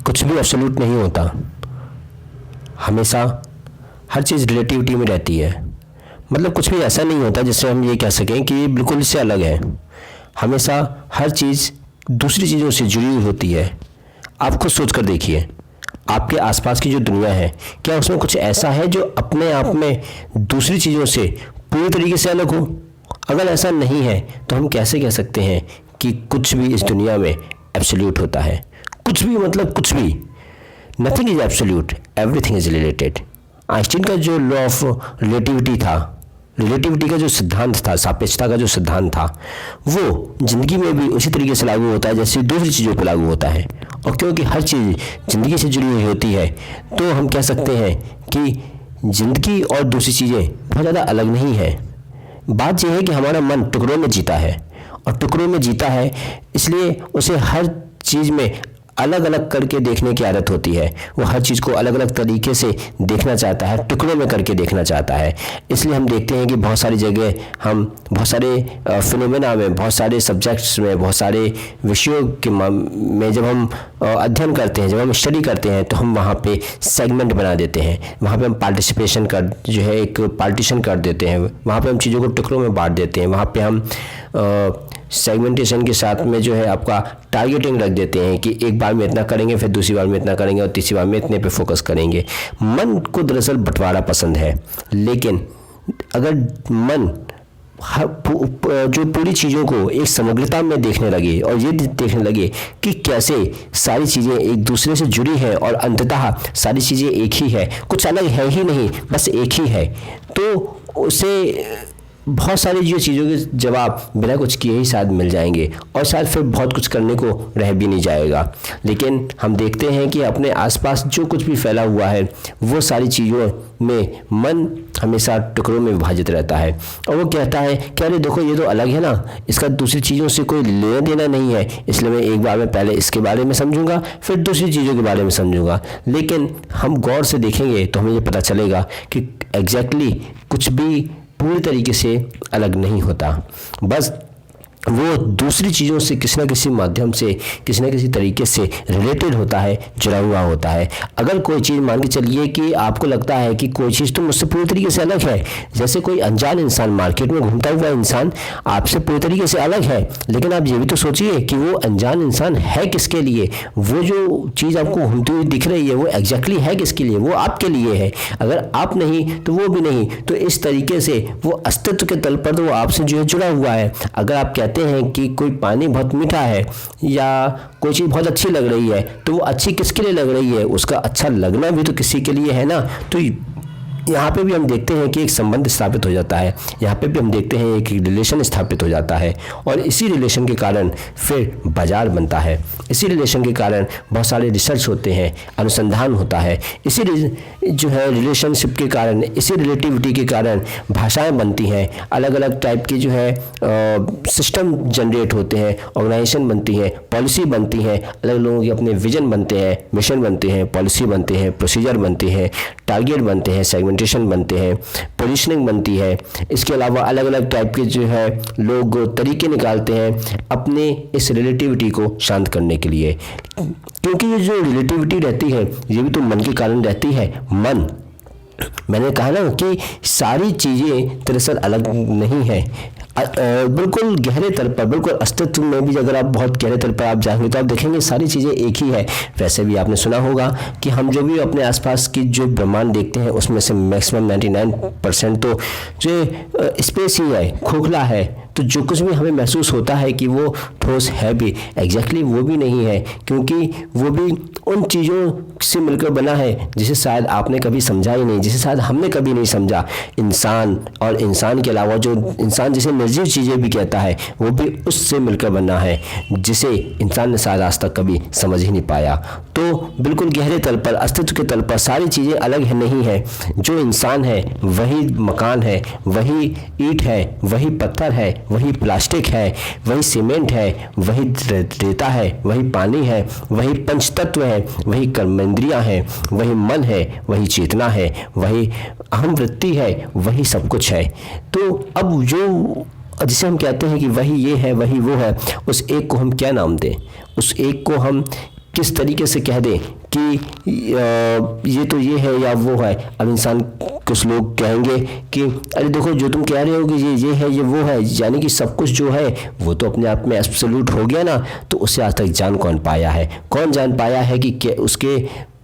कुछ भी एब्सोल्यूट नहीं होता, हमेशा हर चीज़ रिलेटिविटी में रहती है। मतलब कुछ भी ऐसा नहीं होता जिससे हम ये कह सकें कि ये बिल्कुल इससे अलग है। हमेशा हर चीज़ दूसरी चीज़ों से जुड़ी हुई होती है। आप खुद सोच कर देखिए, आपके आसपास की जो दुनिया है, क्या उसमें कुछ ऐसा है जो अपने आप में दूसरी चीज़ों से पूरी तरीके से अलग हो? अगर ऐसा नहीं है तो हम कैसे कह सकते हैं कि कुछ भी इस दुनिया में एब्सोल्यूट होता है? कुछ भी मतलब कुछ भी। Nothing is absolute, everything is related. Einstein का जो लॉ ऑफ रिलेटिविटी था, रिलेटिविटी का जो सिद्धांत था, सापेक्षता का जो सिद्धांत था, वो जिंदगी में भी उसी तरीके से लागू होता है जैसे दूसरी चीज़ों पर लागू होता है। और क्योंकि हर चीज़ जिंदगी से जुड़ी हुई होती है, तो हम कह सकते हैं कि जिंदगी और दूसरी चीज़ें बहुत ज़्यादा अलग नहीं है। बात यह है कि हमारा मन टुकड़ों में जीता है, और टुकड़ों में जीता है इसलिए उसे हर चीज़ में अलग अलग करके देखने की आदत होती है। वो हर चीज़ को अलग अलग तरीके से देखना चाहता है, टुकड़ों में करके देखना चाहता है। इसलिए हम देखते हैं कि बहुत सारी जगह हम बहुत सारे फिनोमेना में, बहुत सारे सब्जेक्ट्स में, बहुत सारे विषयों के में जब हम अध्ययन करते हैं, जब हम स्टडी करते हैं, तो हम वहाँ पे सेगमेंट बना देते हैं। वहाँ पे हम पार्टिसिपेशन कर जो है एक पार्टीशन कर देते हैं। वहाँ पे हम चीज़ों को टुकड़ों में बांट देते हैं। वहाँ पे हम सेगमेंटेशन के साथ में जो है आपका टारगेटिंग रख देते हैं कि एक बार में इतना करेंगे, फिर दूसरी बार में इतना करेंगे, और तीसरी बार में इतने पे फोकस करेंगे। मन को दरअसल बंटवारा पसंद है, लेकिन अगर मन जो पूरी चीज़ों को एक समग्रता में देखने लगे और ये देखने लगे कि कैसे सारी चीज़ें एक दूसरे से जुड़ी हैं और अंततः सारी चीज़ें एक ही है, कुछ अलग है ही नहीं, बस एक ही है, तो उसे बहुत सारी जो चीज़ों के जवाब बिना कुछ किए ही शायद मिल जाएंगे, और शायद फिर बहुत कुछ करने को रह भी नहीं जाएगा। लेकिन हम देखते हैं कि अपने आसपास जो कुछ भी फैला हुआ है, वो सारी चीज़ों में मन हमेशा टुकड़ों में विभाजित रहता है, और वो कहता है कि अरे देखो ये तो अलग है ना, इसका दूसरी चीज़ों से कोई लेना देना नहीं है, इसलिए मैं एक बार में पहले इसके बारे में समझूंगा, फिर दूसरी चीज़ों के बारे में समझूंगा। लेकिन हम गौर से देखेंगे तो हमें ये पता चलेगा कि एग्जैक्टली कुछ भी पूरी तरीके से अलग नहीं होता, बस वो दूसरी चीज़ों से किसी न किसी माध्यम से, किसी न किसी तरीके से रिलेटेड होता है, जुड़ा हुआ होता है। अगर कोई चीज़ मान के चलिए कि आपको लगता है कि कोई चीज़ तो मुझसे पूरी तरीके से अलग है, जैसे कोई अनजान इंसान, मार्केट में घूमता हुआ इंसान आपसे पूरी तरीके से अलग है, लेकिन आप ये भी तो सोचिए कि वो अनजान इंसान है किसके लिए? वो जो चीज़ आपको घूमती हुई दिख रही है वो एग्जैक्टली है किसके लिए? वो आपके लिए है। अगर आप नहीं तो वो भी नहीं, तो इस तरीके से वो अस्तित्व के तल पर तो वो आपसे जो है जुड़ा हुआ है। अगर आप कहते हैं कि कोई पानी बहुत मीठा है या कोई चीज़ बहुत अच्छी लग रही है, तो वो अच्छी किसके लिए लग रही है? उसका अच्छा लगना भी तो किसी के लिए है ना। तो यहाँ पे भी हम देखते हैं कि एक संबंध स्थापित हो जाता है, यहाँ पे भी हम देखते हैं एक रिलेशन स्थापित हो जाता है, और इसी रिलेशन के कारण फिर बाजार बनता है। इसी रिलेशन के कारण बहुत सारे रिसर्च होते हैं, अनुसंधान होता है। इसी जो है रिलेशनशिप के कारण, इसी रिलेटिविटी के कारण भाषाएं बनती हैं, अलग अलग टाइप की जो है सिस्टम जनरेट होते हैं, ऑर्गेनाइजेशन बनती हैं, पॉलिसी बनती हैं, अलग लोगों के अपने विजन बनते हैं, मिशन बनते हैं, पॉलिसी बनते हैं, प्रोसीजर बनते हैं, टारगेट बनते हैं, सेगमेंटेशन बनते हैं, पोजीशनिंग बनती है। इसके अलावा अलग अलग टाइप के जो है लोग तरीके निकालते हैं अपने इस रिलेटिविटी को शांत करने के लिए, क्योंकि ये जो रिलेटिविटी रहती है ये भी तो मन के कारण रहती है। मन, मैंने कहा ना कि सारी चीज़ें दरअसल अलग नहीं है। बिल्कुल गहरे तल पर, बिल्कुल अस्तित्व में भी अगर आप बहुत गहरे तल पर आप जाएंगे तो आप देखेंगे सारी चीज़ें एक ही है। वैसे भी आपने सुना होगा कि हम जो भी अपने आसपास की जो ब्रह्मांड देखते हैं उसमें से मैक्सिमम 99% तो जो स्पेस ही है, खोखला है। तो जो कुछ भी हमें महसूस होता है कि वो ठोस है भी, एग्जैक्टली वो भी नहीं है, क्योंकि वो भी उन चीज़ों से मिलकर बना है जिसे शायद आपने कभी समझा ही नहीं, जिसे शायद हमने कभी नहीं समझा। इंसान और इंसान के अलावा जो इंसान जिसे निर्जीव चीज़ें भी कहता है वो भी उससे मिलकर बना है जिसे इंसान ने शायद आज तक कभी समझ ही नहीं पाया। तो बिल्कुल गहरे तल पर, अस्तित्व के तल पर सारी चीज़ें अलग है नहीं है। जो इंसान है वही मकान है, वही ईंट है, वही पत्थर है, वही प्लास्टिक है, वही सीमेंट है, वही रेता है, वही पानी है, वही पंचतत्व है, वही कर्मेंद्रियां हैं, वही मन है, वही चेतना है, वही अहम वृत्ति है, वही सब कुछ है। तो अब जो जिसे हम कहते हैं कि वही ये है, वही वो है, उस एक को हम क्या नाम दें? उस एक को हम किस तरीके से कह दें कि ये तो ये है या वो है। अब इंसान, कुछ लोग कहेंगे कि अरे देखो जो तुम कह रहे हो कि ये है ये वो है, यानी कि सब कुछ जो है वो तो अपने आप में एब्सोल्यूट हो गया ना। तो उसे आज तक जान कौन पाया है? कौन जान पाया है कि उसके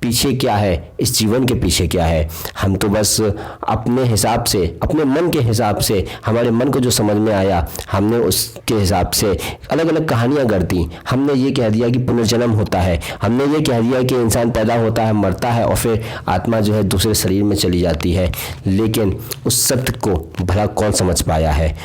पीछे क्या है, इस जीवन के पीछे क्या है? हम तो बस अपने हिसाब से, अपने मन के हिसाब से, हमारे मन को जो समझ में आया हमने उसके हिसाब से अलग अलग कहानियां गढ़ दी। हमने ये कह दिया कि पुनर्जन्म होता है, हमने ये कह दिया कि इंसान पैदा होता है, मरता है और फिर आत्मा जो है दूसरे शरीर में चली जाती है। लेकिन उस सत्य को भला कौन समझ पाया है?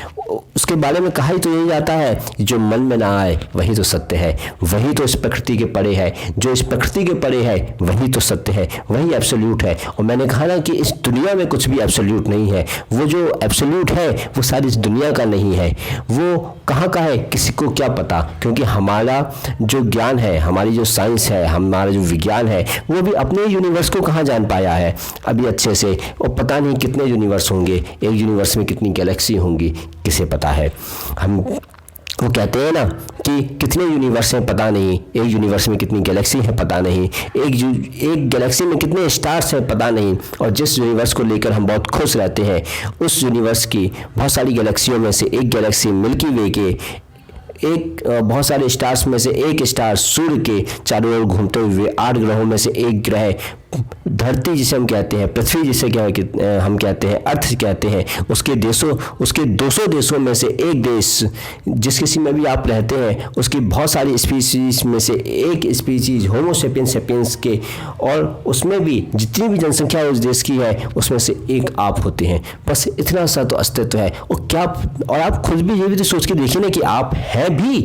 उसके बारे में कहा ही तो यही जाता है, जो मन में ना आए वही तो सत्य है, वही तो इस प्रकृति के परे है, जो इस प्रकृति के परे है वही तो सत्य है, वही एब्सोल्यूट है। और मैंने कहा ना कि इस दुनिया में कुछ भी एब्सोल्यूट नहीं है। वो जो एब्सोल्यूट है वो सारी इस दुनिया का नहीं है, वो कहाँ का है किसी को क्या पता। क्योंकि हमारा जो ज्ञान है, हमारी जो साइंस है, हमारा जो विज्ञान है, वो भी अपने यूनिवर्स को कहाँ जान पाया है अभी अच्छे से। और पता नहीं कितने यूनिवर्स होंगे, एक यूनिवर्स में कितनी गैलेक्सी होंगी किसे पता है। हम वो कहते हैं ना कि कितने यूनिवर्स हैं पता नहीं, एक यूनिवर्स में कितनी गैलेक्सी है पता नहीं, एक गैलेक्सी में कितने स्टार्स हैं पता नहीं। और जिस यूनिवर्स को लेकर हम बहुत खुश रहते हैं, उस यूनिवर्स की बहुत सारी गैलेक्सियों में से एक गैलेक्सी मिल्की वे के बहुत सारे स्टार्स में से एक स्टार सूर्य के चारों ओर घूमते हुए 8 ग्रहों में से एक ग्रह धरती जिसे हम कहते हैं, पृथ्वी जिसे हम कहते हैं, अर्थ कहते हैं, उसके 200 देशों में से एक देश जिस किसी में भी आप रहते हैं, उसकी बहुत सारी स्पीसीज में से एक स्पीसीज होमो सेपियंस सेपियंस के, और उसमें भी जितनी भी जनसंख्या उस देश की है उसमें से एक आप होते हैं। बस इतना सा तो अस्तित्व है। और आप खुद भी ये भी तो सोच के देखिए ना कि आप हैं भी,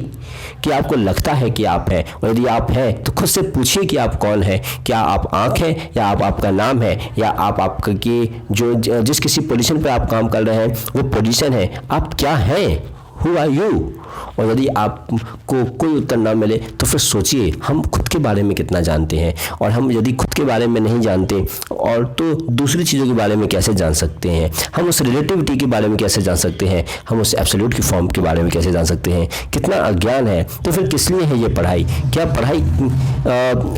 कि आपको लगता है कि आप हैं। और यदि आप हैं तो खुद से पूछिए कि आप कौन हैं। क्या आप आँख हैं, या आप आपका नाम है, या आप आपका की जो जिस किसी पोजीशन पे आप काम कर रहे हैं वो पोजीशन है? आप क्या हैं? Who are you? और यदि आपको कोई उत्तर ना मिले तो फिर सोचिए हम खुद के बारे में कितना जानते हैं। और हम यदि खुद के बारे में नहीं जानते और तो दूसरी चीज़ों के बारे में कैसे जान सकते हैं? हम उस रिलेटिविटी के बारे में कैसे जान सकते हैं? हम उस एब्सोल्यूट की फॉर्म के बारे में कैसे जान सकते हैं? कितना अज्ञान है। तो फिर किस लिए है ये पढ़ाई? क्या पढ़ाई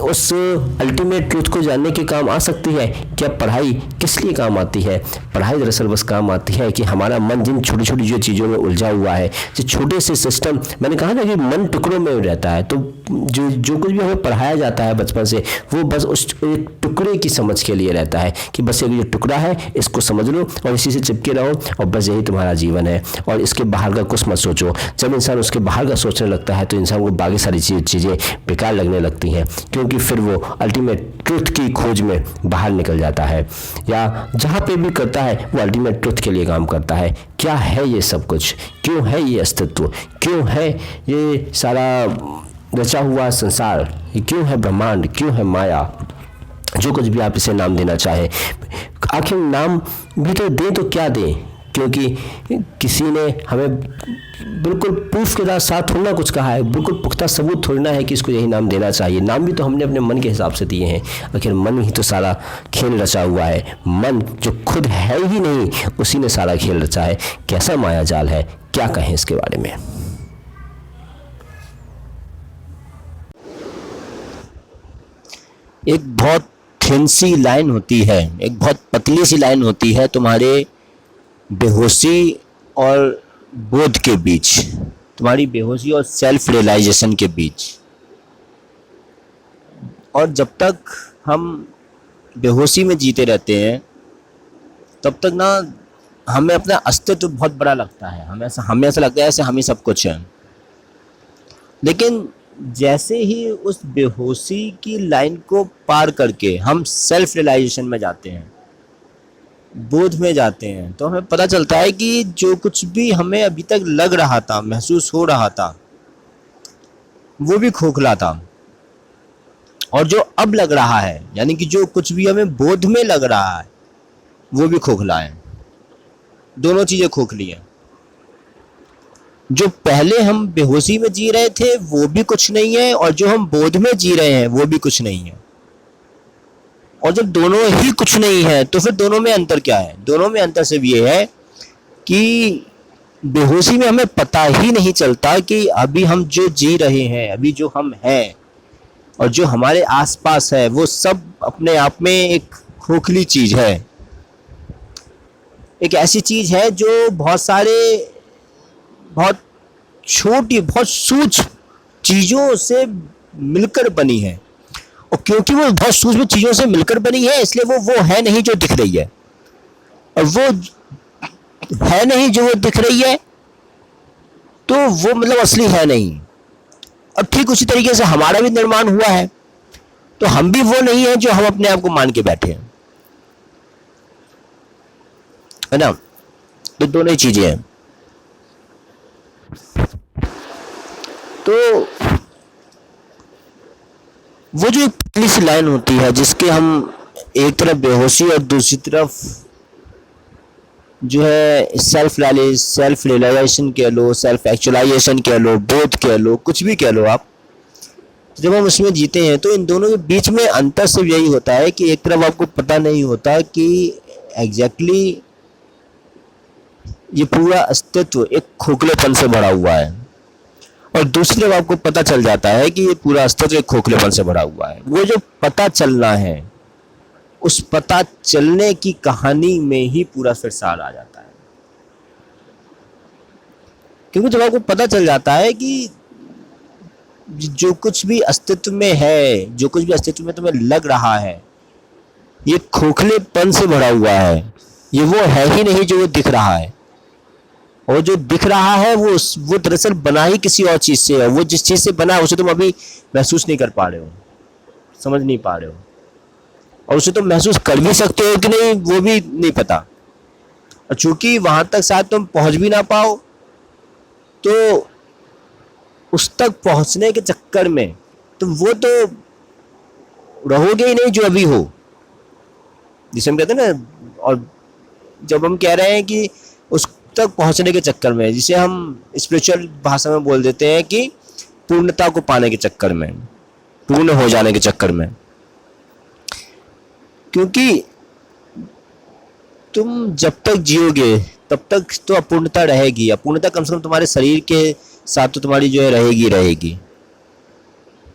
उस अल्टीमेट ट्रूथ को जानने के काम आ सकती है? क्या पढ़ाई किस लिए काम आती है? पढ़ाई दरअसल बस काम आती है कि हमारा मन जिन छोटी छोटी जो चीज़ों में उलझा हुआ है, जो छोटे से सिस्टम, मैंने कहा ना कि मन टुकड़ों में रहता है, तो जो कुछ भी हमें पढ़ाया जाता है बचपन से वो बस उस एक टुकड़े की समझ के लिए रहता है कि बस ये टुकड़ा है, इसको समझ लो और इसी से चिपके रहो और बस यही तुम्हारा जीवन है और इसके बाहर का कुछ मत सोचो। जब इंसान उसके बाहर का सोचने लगता है तो इंसान को बाकी सारी चीज़ें बेकार लगने लगती हैं, क्योंकि फिर वो अल्टीमेट ट्रुथ की खोज में बाहर निकल जाता है, या जहाँ पे भी करता है वो अल्टीमेट ट्रुथ के लिए काम करता है। क्या है ये सब कुछ? क्यों है ये अस्तित्व? क्यों है ये सारा रचा हुआ संसार? क्यों है ब्रह्मांड? क्यों है माया? जो कुछ भी आप इसे नाम देना चाहे, आखिर नाम भी तो दें तो क्या दें? क्योंकि किसी ने हमें बिल्कुल प्रूफ के साथ थोड़ा ना कुछ कहा है, बिल्कुल पुख्ता सबूत थोड़ा ना है कि इसको यही नाम देना चाहिए। नाम भी तो हमने अपने मन के हिसाब से दिए हैं। आखिर मन ही तो सारा खेल रचा हुआ है। मन जो खुद है ही नहीं, उसी ने सारा खेल रचा है। कैसा माया जाल है, क्या कहें इसके बारे में। एक बहुत थिन सी लाइन होती है, एक बहुत पतली सी लाइन होती है तुम्हारे बेहोशी और बोध के बीच, तुम्हारी बेहोशी और सेल्फ रियलाइजेशन के बीच। और जब तक हम बेहोशी में जीते रहते हैं तब तक ना हमें अपना अस्तित्व बहुत बड़ा लगता है। हमें ऐसा लगता है जैसे हम ही सब कुछ हैं। लेकिन जैसे ही उस बेहोशी की लाइन को पार करके हम सेल्फ रियलाइजेशन में जाते हैं, बोध में जाते हैं, तो हमें पता चलता है कि जो कुछ भी हमें अभी तक लग रहा था, महसूस हो रहा था, वो भी खोखला था। और जो अब लग रहा है, यानी कि जो कुछ भी हमें बोध में लग रहा है, वो भी खोखला है। दोनों चीजें खोखली हैं। जो पहले हम बेहोशी में जी रहे थे वो भी कुछ नहीं है, और जो हम बोध में जी रहे हैं वो भी कुछ नहीं है। और जब दोनों ही कुछ नहीं है तो फिर दोनों में अंतर क्या है? दोनों में अंतर सिर्फ ये है कि बेहोशी में हमें पता ही नहीं चलता कि अभी हम जो जी रहे हैं, अभी जो हम हैं, और जो हमारे आसपास है वो सब अपने आप में एक खोखली चीज है, एक ऐसी चीज है जो बहुत छोटी, बहुत सूक्ष्म चीजों से मिलकर बनी है। और क्योंकि वो बहुत सूक्ष्म चीजों से मिलकर बनी है, इसलिए वो है नहीं जो दिख रही है, और वो है नहीं जो वो दिख रही है, तो वो मतलब असली है नहीं। और ठीक उसी तरीके से हमारा भी निर्माण हुआ है, तो हम भी वो नहीं है जो हम अपने आप को मान के बैठे हैं, है ना। तो दोनों ही चीजें हैं। तो वो जो पतली सी लाइन होती है जिसके हम एक तरफ बेहोशी और दूसरी तरफ जो है सेल्फ रियलाइजेशन कह लो, सेल्फ एक्चुअलाइजेशन कह लो, बोध कह लो, कुछ भी कह लो आप, जब हम उसमें जीते हैं तो इन दोनों के बीच में अंतर सिर्फ यही होता है कि एक तरफ आपको पता नहीं होता कि एग्जैक्टली ये पूरा अस्तित्व एक खोखलेपन से भरा हुआ है, और दूसरी तरफ आपको पता चल जाता है कि ये पूरा अस्तित्व एक खोखलेपन से भरा हुआ है। वो जो पता चलना है, उस पता चलने की कहानी में ही पूरा फिर सार आ जाता है। क्योंकि जब आपको पता चल जाता है कि जो कुछ भी अस्तित्व में है, जो कुछ भी अस्तित्व में तुम्हें लग रहा है, ये खोखलेपन से भरा हुआ है, ये वो है ही नहीं जो वो दिख रहा है। और जो दिख रहा है वो दरअसल बना ही किसी और चीज से है। वो जिस चीज से बना है उसे तुम अभी महसूस नहीं कर पा रहे हो, समझ नहीं पा रहे हो, और उसे तुम महसूस कर भी सकते हो कि नहीं वो भी नहीं पता। और चूंकि वहां तक शायद तुम पहुंच भी ना पाओ, तो उस तक पहुंचने के चक्कर में तुम वो तो रहोगे ही नहीं जो अभी हो, जिसे हम कहते हैं ना। और जब हम कह रहे हैं कि उस तक पहुंचने के चक्कर में, जिसे हम स्पिरिचुअल भाषा में बोल देते हैं कि पूर्णता को पाने के चक्कर में, पूर्ण हो जाने के चक्कर में, क्योंकि तुम जब तक जियोगे तब तक तो अपूर्णता रहेगी। अपूर्णता कम से कम तुम्हारे शरीर के साथ तो तुम्हारी जो है रहेगी।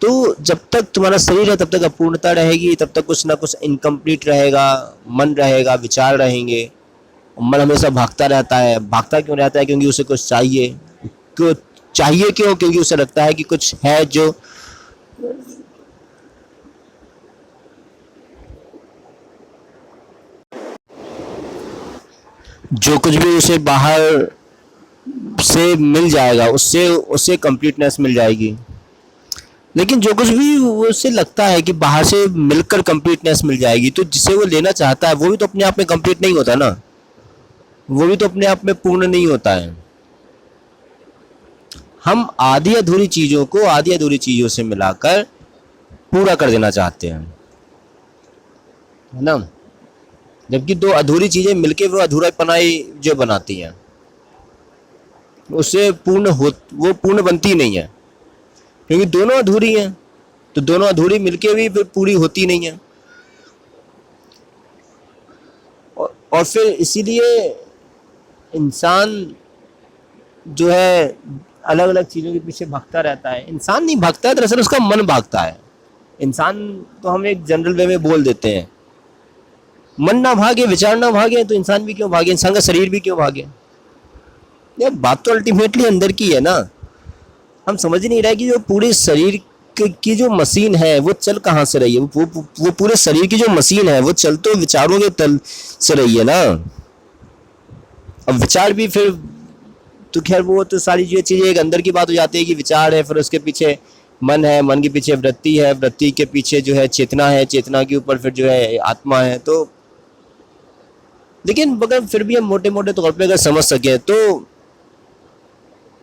तो जब तक तुम्हारा शरीर है तब तक अपूर्णता रहेगी, तब तक कुछ ना कुछ इनकम्प्लीट रहेगा, मन रहेगा, विचार रहेंगे। मन हमेशा भागता रहता है। भागता क्यों रहता है? क्योंकि उसे कुछ चाहिए। क्यों चाहिए? क्योंकि उसे लगता है कि कुछ है जो कुछ भी उसे बाहर से मिल जाएगा, उससे कंप्लीटनेस मिल जाएगी। लेकिन जो कुछ भी उसे लगता है कि बाहर से मिलकर कंप्लीटनेस मिल जाएगी, तो जिसे वो लेना चाहता है वो भी तो अपने आप में कंप्लीट नहीं होता ना, वो भी तो अपने आप में पूर्ण नहीं होता है। हम आधी अधूरी चीजों को आधी अधूरी चीजों से मिलाकर पूरा कर देना चाहते हैं, है ना। जबकि दो अधूरी चीजें मिलके वो अधूरापनाई जो बनाती हैं, उससे वो पूर्ण बनती नहीं है, क्योंकि दोनों अधूरी हैं। तो दोनों अधूरी मिलके भी फिर पूरी होती नहीं है। और फिर इसीलिए इंसान जो है अलग अलग चीज़ों के पीछे भागता रहता है। इंसान नहीं भागता है, दरअसल उसका मन भागता है। इंसान तो हम एक जनरल वे में बोल देते हैं। मन ना भागे, विचार ना भागे, तो इंसान भी क्यों भागे? इंसान का शरीर भी क्यों भागे? ये बात तो अल्टीमेटली अंदर की है ना। हम समझ ही नहीं रहे कि जो पूरे शरीर की जो मशीन है वो चल कहाँ से रही है। वो पूरे शरीर की जो मशीन है वो चल तो विचारों के तल से रही है ना। अब विचार भी फिर तो खैर वो तो सारी जो चीज़ें एक अंदर की बात हो जाती है कि विचार है, फिर उसके पीछे मन है, मन के पीछे वृत्ति है, वृत्ति के पीछे जो है चेतना है, चेतना के ऊपर फिर जो है आत्मा है। तो लेकिन मगर फिर भी हम मोटे मोटे तौर पे अगर समझ सके तो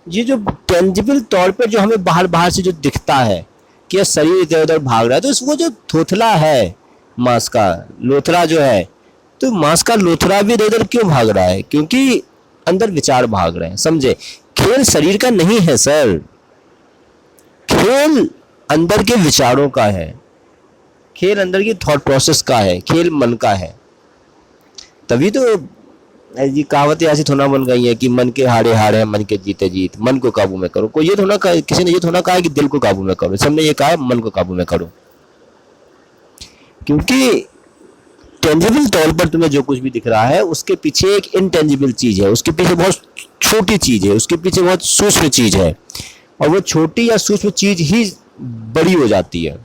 ये जो टेंजिबल तौर पे जो हमें बाहर से जो दिखता है कि शरीर इधर उधर भाग रहा है, तो वो जो थोथला है मांस का लोथरा जो है, तो मांस का लोथरा भी इधर उधर क्यों भाग रहा है? क्योंकि अंदर विचार भाग रहे हैं। समझे? खेल शरीर का नहीं है सर, खेल अंदर के विचारों का है, खेल अंदर की थॉट प्रोसेस का है, खेल मन का है। तभी तो ये कहावतें ऐसी थोड़ा बन गई है कि मन के हारे हार है, मन के जीते जीत, मन को काबू में करो। कोई ये थोड़ा किसी ने ये थोड़ा कहा है कि दिल को काबू में करो, सबने ये कहा है मन को काबू में करो। क्योंकि टेंजिबल तौर पर तुम्हें जो कुछ भी दिख रहा है उसके पीछे एक इनटेंजिबल चीज है, उसके पीछे बहुत छोटी चीज है, उसके पीछे बहुत सूक्ष्म चीज है, और वो छोटी या सूक्ष्म चीज ही बड़ी हो जाती है।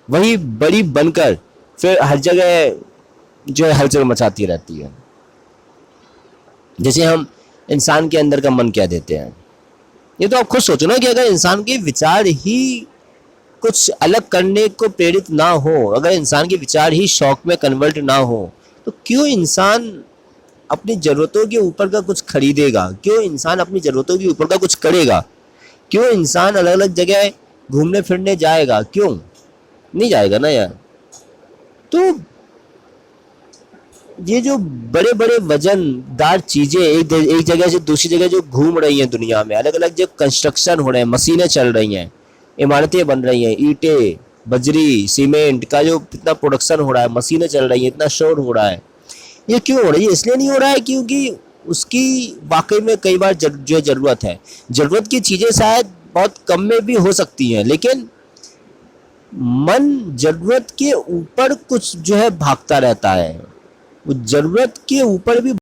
वही बड़ी बनकर फिर हर जगह जो है हलचल मचाती रहती है। जैसे हम इंसान के अंदर का मन क्या देते हैं, ये तो आप खुद सोचो ना कि अगर इंसान के विचार ही कुछ अलग करने को प्रेरित ना हो, अगर इंसान के विचार ही शौक में कन्वर्ट ना हो, तो क्यों इंसान अपनी ज़रूरतों के ऊपर का कुछ खरीदेगा, क्यों इंसान अपनी ज़रूरतों के ऊपर का कुछ करेगा, क्यों इंसान अलग अलग जगह घूमने फिरने जाएगा, क्यों नहीं जाएगा ना यार। तो ये जो बड़े बड़े वजनदार चीज़ें एक जगह से दूसरी जगह जो घूम रही हैं दुनिया में, अलग अलग जो कंस्ट्रक्शन हो रहे हैं, मशीनें चल रही हैं, इमारतें बन रही हैं, ईंटें, बजरी, सीमेंट का जो इतना प्रोडक्शन हो रहा है, मशीनें चल रही हैं, इतना शोर हो रहा है, ये क्यों हो रहा है? ये इसलिए नहीं हो रहा है क्योंकि उसकी वाकई में कई बार जो ज़रूरत है, ज़रूरत की चीज़ें शायद बहुत कम में भी हो सकती हैं, लेकिन मन ज़रूरत के ऊपर कुछ जो है भागता रहता है, वो ज़रूरत के ऊपर भी